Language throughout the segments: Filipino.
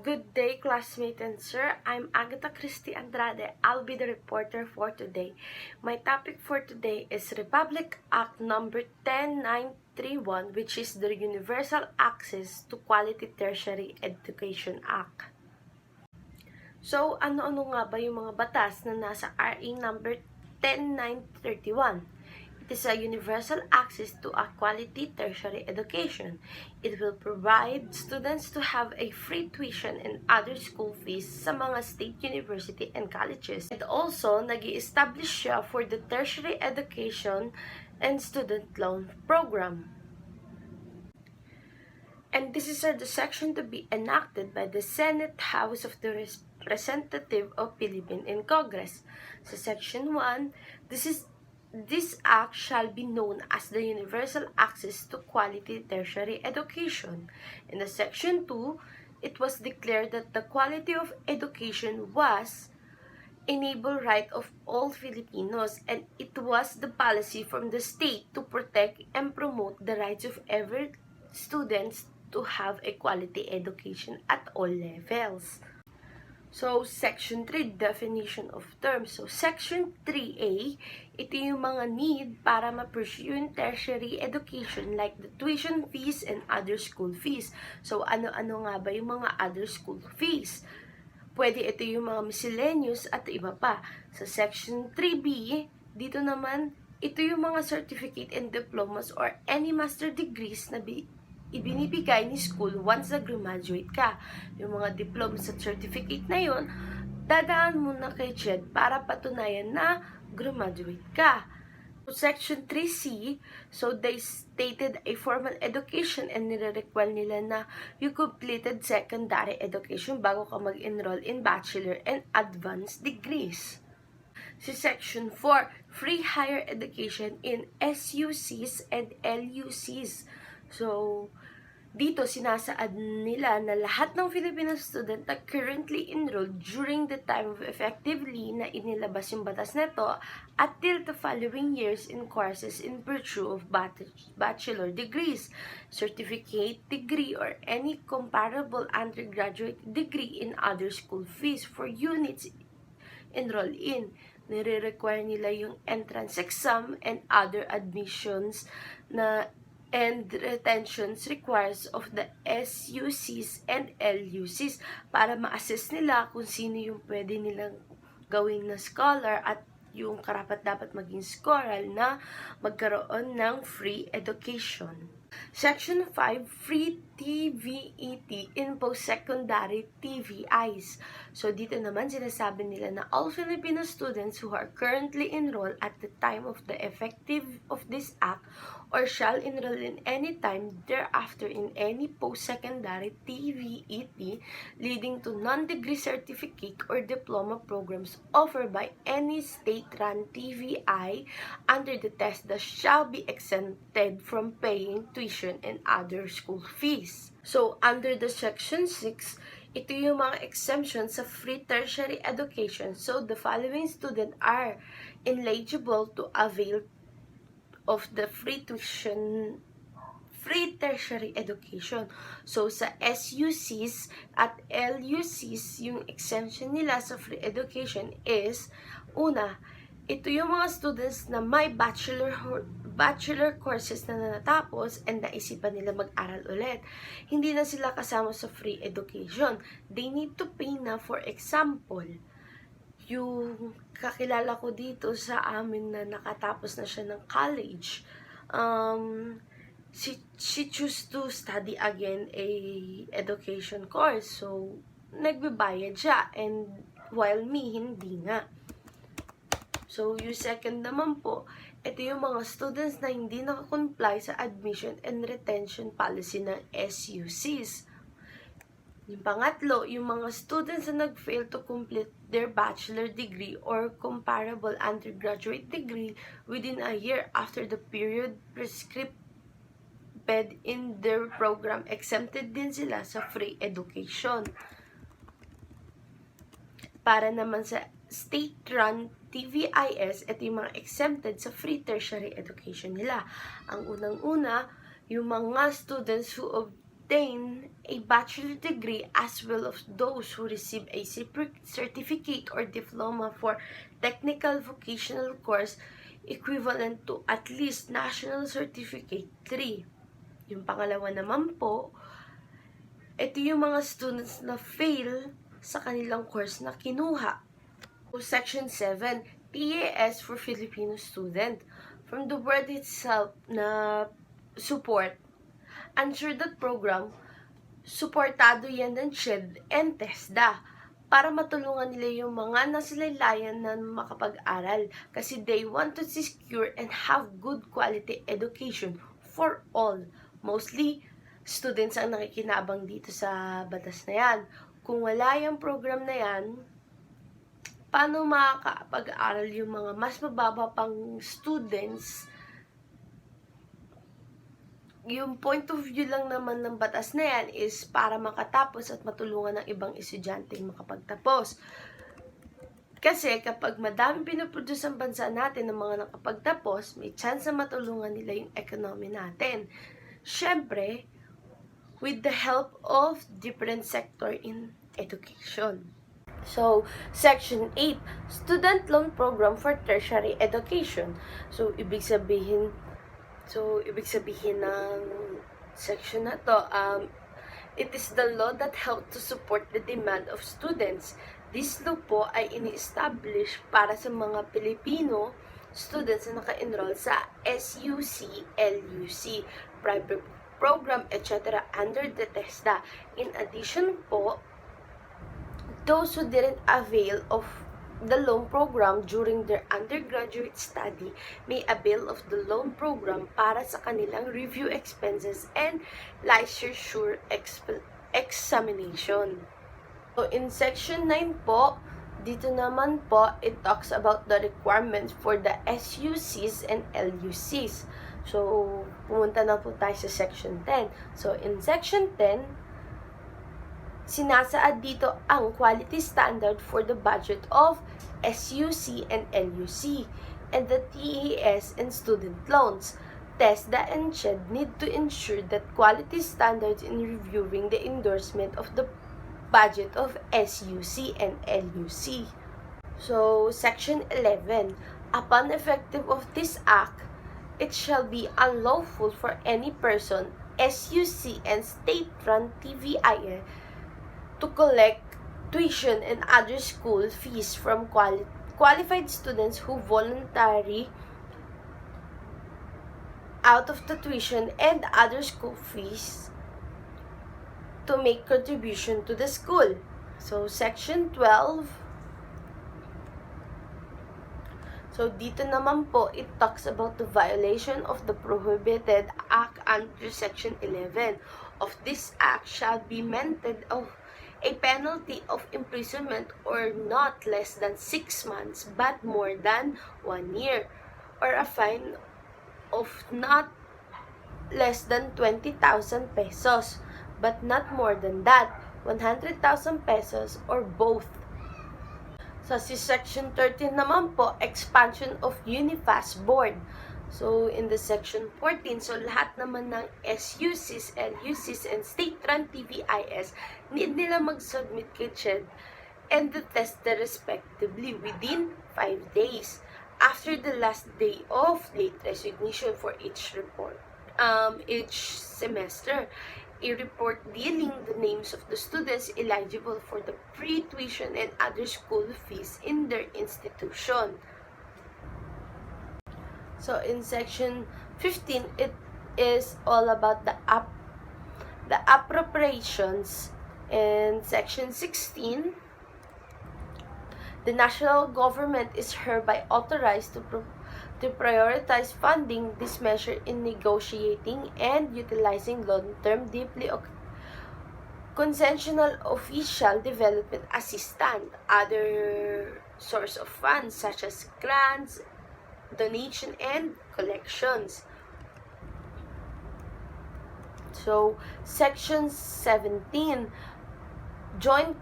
Good day, classmate and sir. I'm Agatha Christie Andrade. I'll be the reporter for today. My topic for today is Republic Act number 10931, which is the Universal Access to Quality Tertiary Education Act. So, ano-ano nga ba yung mga batas na nasa RA number 10931? It is a universal access to a quality tertiary education. It will provide students to have a free tuition and other school fees sa mga state university and colleges. And also, nag-i-establish siya for the tertiary education and student loan program. And this is the section to be enacted by the Senate House of the Representative of Philippines in Congress. So Section 1, This act shall be known as the Universal Access to Quality Tertiary Education. In the Section 2, it was declared that the quality of education was enable right of all Filipinos, and it was the policy from the state to protect and promote the rights of every students to have a quality education at all levels. So, Section 3, Definition of Terms. So, Section 3A, ito yung mga need para ma-pursue yung tertiary education like the tuition fees and other school fees. So, ano-ano nga ba yung mga other school fees? Pwede ito yung mga miscellaneous at iba pa. Sa Section 3B, dito naman, ito yung mga certificate and diplomas or any master degrees na ibinibigay ni school once na graduate ka. Yung mga diplomas at certificate na yun, dadaan mo na kay CHED para patunayan na graduate ka. Section 3C, so they stated a formal education and nire-require nila na you completed secondary education bago ka mag-enroll in bachelor and advanced degrees. Si Section 4, free higher education in SUCs and LUCs. So, dito sinasaad nila na lahat ng Filipino student na currently enrolled during the time of effectively na inilabas yung batas nito until the following years in courses in virtue of bachelor degrees, certificate degree, or any comparable undergraduate degree in other school fees for units enroll in. Nire-require nila yung entrance exam and other admissions and retentions requires of the SUCs and LUCs para ma-assess nila kung sino yung pwede nilang gawin na scholar at yung karapat-dapat maging scholar na magkaroon ng free education. Section 5, free TVET in post-secondary TVIs. So, dito naman sinasabi nila na all Filipino students who are currently enrolled at the time of the effective of this act or shall enroll in any time thereafter in any post-secondary TVET leading to non-degree certificate or diploma programs offered by any state-run TVI under the test that shall be exempted from paying tuition and other school fees. So, under the Section 6, ito yung mga exemptions sa free tertiary education. So, the following students are eligible to avail of the free tertiary education. So, sa SUCs at LUCs, yung exemption nila sa free education is, una, ito yung mga students na may bachelor courses na natapos and naisipan nila mag-aral ulit. Hindi na sila kasama sa free education. They need to pay na, for example, yung kakilala ko dito sa amin na nakatapos na siya ng college, she choose to study again a education course. So, nagbabayad siya, and while me, hindi nga. So, yung second naman po, ito yung mga students na hindi nakakomply sa admission and retention policy ng SUCs. Yung pangatlo, yung mga students na nag-fail to complete their bachelor degree or comparable undergraduate degree within a year after the period prescribed in their program, exempted din sila sa free education. Para naman sa state-run TVIS, ito yung mga exempted sa free tertiary education nila. Ang unang-una, yung mga students who obtain a bachelor degree as well as those who receive a certificate or diploma for technical vocational course equivalent to at least National Certificate 3. Yung pangalawa naman po, ito yung mga students na fail sa kanilang course na kinuha. Section 7, TAS for Filipino student. From the word itself na support, ensure that program, suportado yan ng SHED and TESDA para matulungan nila yung mga nasilaylayan na makapag-aral kasi they want to secure and have good quality education for all. Mostly, students ang nakikinabang dito sa batas na yan. Kung wala yung program na yan, paano makakapag-aral yung mga mas mababa pang students? Yung point of view lang naman ng batas na yan is para makatapos at matulungan ng ibang estudyanteng makapagtapos. Kasi kapag madami pinoproduce ang bansa natin ng mga nakapagtapos, may chance na matulungan nila yung economy natin. Siyempre, with the help of different sector in education. So, Section 8, Student Loan Program for Tertiary Education. So, ibig sabihin ng section na to, it is the law that helps to support the demand of students. This law po ay ini-establish para sa mga Pilipino students na naka-enroll sa SUC, LUC, private program, etc. under the TESDA. In addition po, those who didn't avail of the loan program during their undergraduate study may avail of the loan program para sa kanilang review expenses and licensure examination. So, in Section 9 po, dito naman po, it talks about the requirements for the SUCs and LUCs. So, pumunta na po tayo sa Section 10. So, in Section 10, sinasaad dito ang quality standard for the budget of SUC and LUC and the TAS and student loans. TESDA and SHED need to ensure that quality standards in reviewing the endorsement of the budget of SUC and LUC. So, Section 11, upon effective of this act, it shall be unlawful for any person, SUC and state-run TVIL, to collect tuition and other school fees from qualified students who voluntarily out of the tuition and other school fees to make contribution to the school. So, Section 12. So, dito naman po, it talks about the violation of the prohibited act under Section 11. Of this act shall be meted of a penalty of imprisonment or not less than 6 months but more than 1 year, or a fine of not less than 20,000 pesos but not more than that, 100,000 pesos or both. So, si Section 13 naman po, expansion of UNIFAS board. So, in the Section 14, so lahat naman ng SUCs, LUCs, and state-run TVIS, need nila mag-submit kay CHED and the test respectively within 5 days after the last day of late resignation for each semester. A report dealing the names of the students eligible for the free tuition and other school fees in their institution. So, in Section 15, it is all about the appropriations. In Section 16, the national government is hereby authorized to prioritize funding this measure in negotiating and utilizing long-term, deeply concessional official development assistance, other source of funds such as grants, donation, and collections. So, Section 17, Joint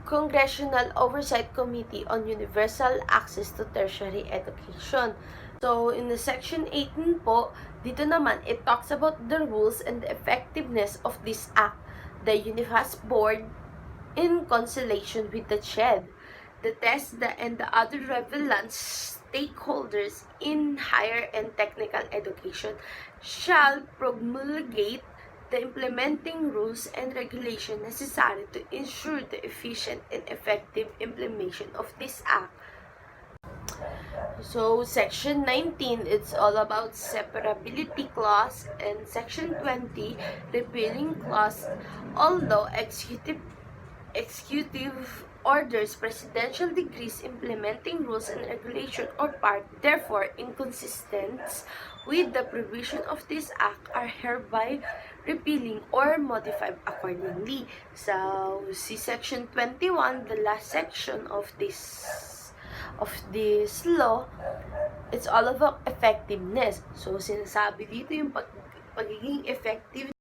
Congressional Oversight Committee on Universal Access to Tertiary Education. So, in the section 18 po, dito naman, it talks about the rules and the effectiveness of this act. The Unifast Board, in consultation with the CHED, the test and the other relevant stakeholders in higher and technical education, shall promulgate the implementing rules and regulation necessary to ensure the efficient and effective implementation of this act. So, Section 19, it's all about separability clause, and Section 20, repealing clause. Although executive orders, presidential decrees implementing rules and regulation or part, therefore inconsistent with the provision of this act, are hereby repealing or modified accordingly. So, see Section 21, the last section of this law, it's all about effectiveness. So, sinasabi dito yung pagiging effective